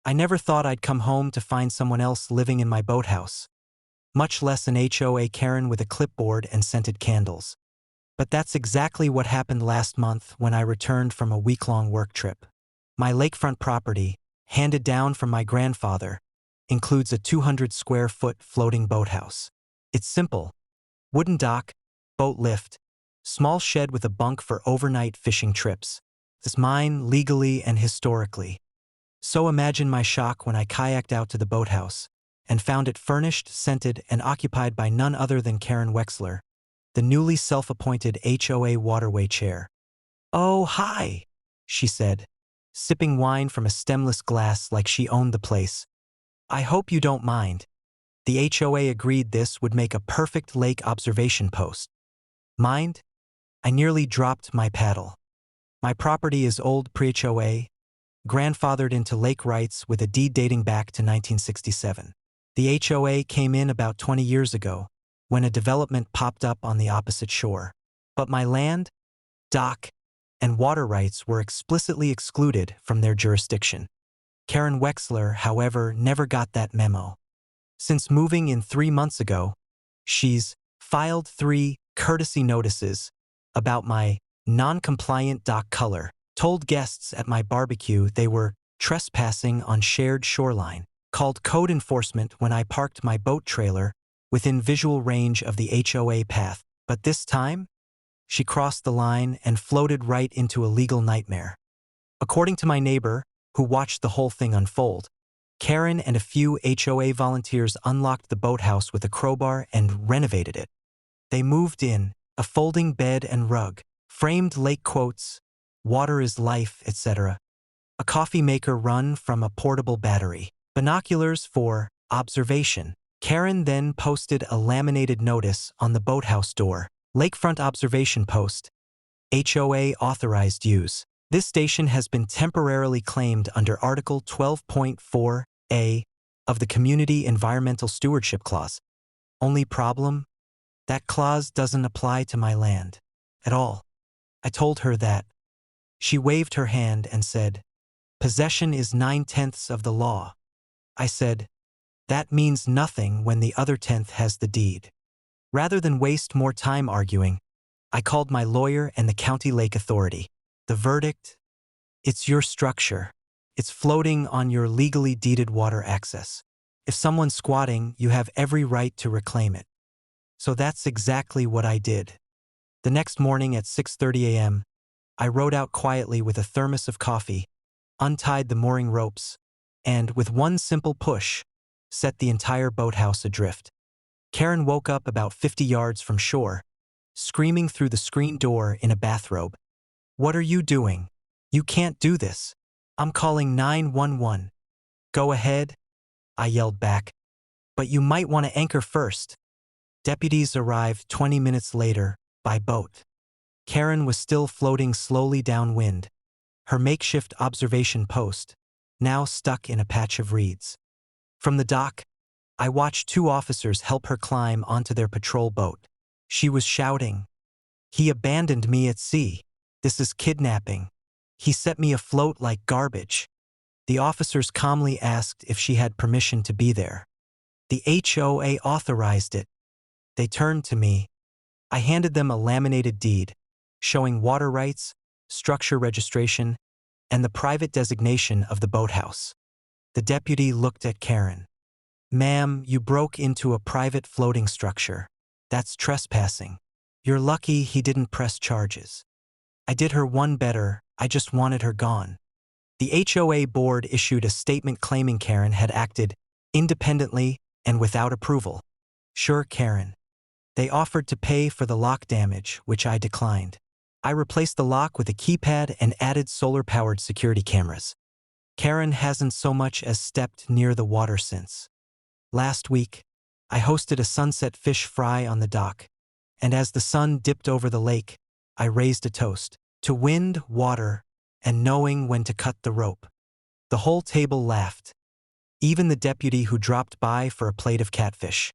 I never thought I'd come home to find someone else living in my boathouse, much less an HOA Karen with a clipboard and scented candles. But that's exactly what happened last month when I returned from a week-long work trip. My lakefront property, handed down from my grandfather, includes a 200-square-foot floating boathouse. It's simple: wooden dock, boat lift, small shed with a bunk for overnight fishing trips. It's mine legally and historically. So imagine my shock when I kayaked out to the boathouse and found it furnished, scented, and occupied by none other than Karen Wexler, the newly self-appointed HOA waterway chair. "Oh, hi," she said, sipping wine from a stemless glass like she owned the place. "I hope you don't mind." The HOA agreed this would make a perfect lake observation post. Mind? I nearly dropped my paddle. My property is old pre-HOA, grandfathered into lake rights with a deed dating back to 1967. The HOA came in about 20 years ago, when a development popped up on the opposite shore. But my land, dock, and water rights were explicitly excluded from their jurisdiction. Karen Wexler, however, never got that memo. Since moving in 3 months ago, she's filed 3 courtesy notices about my non-compliant dock color, told guests at my barbecue they were trespassing on shared shoreline, called code enforcement when I parked my boat trailer within visual range of the HOA path. But this time, she crossed the line and floated right into a legal nightmare. According to my neighbor, who watched the whole thing unfold, Karen and a few HOA volunteers unlocked the boathouse with a crowbar and renovated it. They moved in a folding bed and rug, framed lake quotes, "Water is life," etc., a coffee maker run from a portable battery, binoculars for observation. Karen then posted a laminated notice on the boathouse door: "Lakefront observation post. HOA authorized use. This station has been temporarily claimed under Article 12.4a of the Community Environmental Stewardship Clause. Only problem? That clause doesn't apply to my land at all." I told her that. She waved her hand and said, "Possession is 9/10 of the law." I said, "That means nothing when the other 10th has the deed." Rather than waste more time arguing, I called my lawyer and the County Lake Authority. The verdict? It's your structure. It's floating on your legally deeded water access. If someone's squatting, you have every right to reclaim it. So that's exactly what I did. The next morning at 6:30 a.m., I rowed out quietly with a thermos of coffee, untied the mooring ropes, and, with one simple push, set the entire boathouse adrift. Karen woke up about 50 yards from shore, screaming through the screen door in a bathrobe. "What are you doing? You can't do this. I'm calling 911. "Go ahead," I yelled back. "But you might want to anchor first." Deputies arrived 20 minutes later, by boat. Karen was still floating slowly downwind, her makeshift observation post, now stuck in a patch of reeds. From the dock, I watched 2 officers help her climb onto their patrol boat. She was shouting, "He abandoned me at sea. This is kidnapping. He set me afloat like garbage." The officers calmly asked if she had permission to be there. "The HOA authorized it." They turned to me. I handed them a laminated deed, showing water rights, structure registration, and the private designation of the boathouse. The deputy looked at Karen. "Ma'am, you broke into a private floating structure. That's trespassing. You're lucky he didn't press charges." I did her one better, I just wanted her gone. The HOA board issued a statement claiming Karen had acted independently and without approval. Sure, Karen. They offered to pay for the lock damage, which I declined. I replaced the lock with a keypad and added solar-powered security cameras. Karen hasn't so much as stepped near the water since. Last week, I hosted a sunset fish fry on the dock, and as the sun dipped over the lake, I raised a toast to wind, water, and knowing when to cut the rope. The whole table laughed, even the deputy who dropped by for a plate of catfish.